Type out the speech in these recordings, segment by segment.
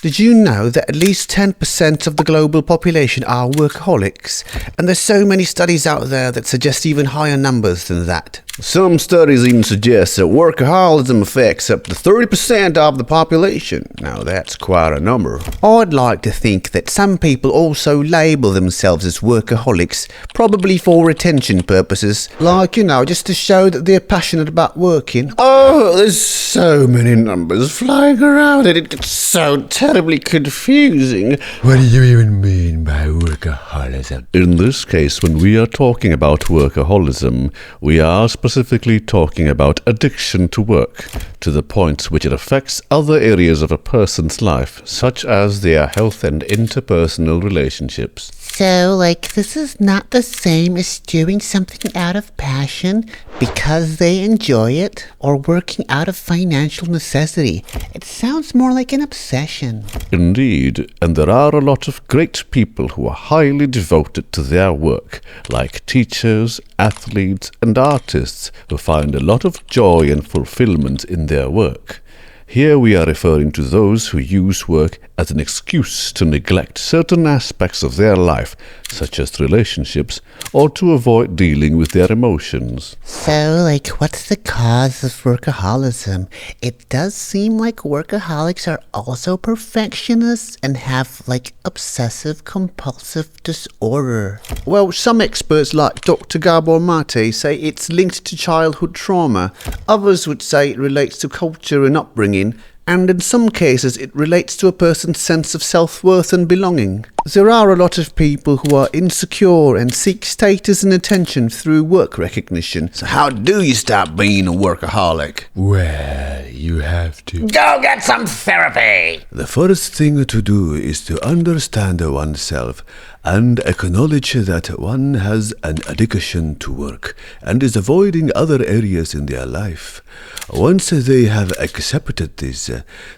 Did you know that at least 10% of the global population are workaholics? And there's so many studies out there that suggest even higher numbers than that. Some studies even suggest that workaholism affects up to 30% of the population. Now that's quite a number. I'd like to think that some people also label themselves as workaholics, probably for retention purposes. Like, just to show that they're passionate about working. Oh, there's so many numbers flying around and it gets so terribly confusing. What do you even mean by workaholism? In this case, when we are talking about workaholism, we are specifically talking about addiction to work, to the point which it affects other areas of a person's life, such as their health and interpersonal relationships. So, this is not the same as doing something out of passion because they enjoy it, or working out of financial necessity. It sounds more like an obsession. Indeed, and there are a lot of great people who are highly devoted to their work, like teachers, athletes, and artists who find a lot of joy and fulfillment in their work. Here we are referring to those who use work as an excuse to neglect certain aspects of their life, such as relationships, or to avoid dealing with their emotions. So, what's the cause of workaholism? It does seem like workaholics are also perfectionists and have, obsessive-compulsive disorder. Well, some experts like Dr. Gabor Mate say it's linked to childhood trauma. Others would say it relates to culture and upbringing. And in some cases it relates to a person's sense of self-worth and belonging. There are a lot of people who are insecure and seek status and attention through work recognition. So how do you stop being a workaholic? Well, you have to go get some therapy. The first thing to do is to understand oneself and acknowledge that one has an addiction to work and is avoiding other areas in their life. Once they have accepted this,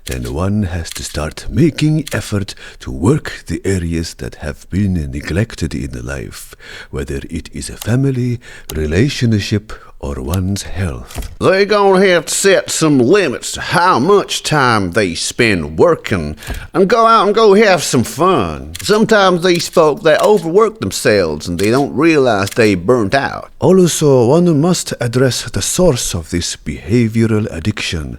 then one has to start making effort to work the areas that have been neglected in life, whether it is a family, relationship, or one's health. They're gonna have to set some limits to how much time they spend working and go out and go have some fun. Sometimes these folk, they overwork themselves and they don't realize they burnt out. Also, one must address the source of this behavioral addiction,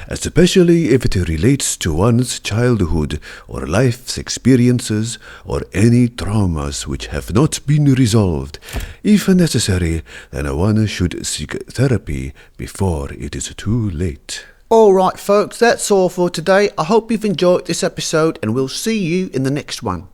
especially if it relates to one's childhood or life's experiences or any traumas which have not been resolved. If necessary, then one should seek therapy before it is too late. Alright folks, that's all for today. I hope you've enjoyed this episode and we'll see you in the next one.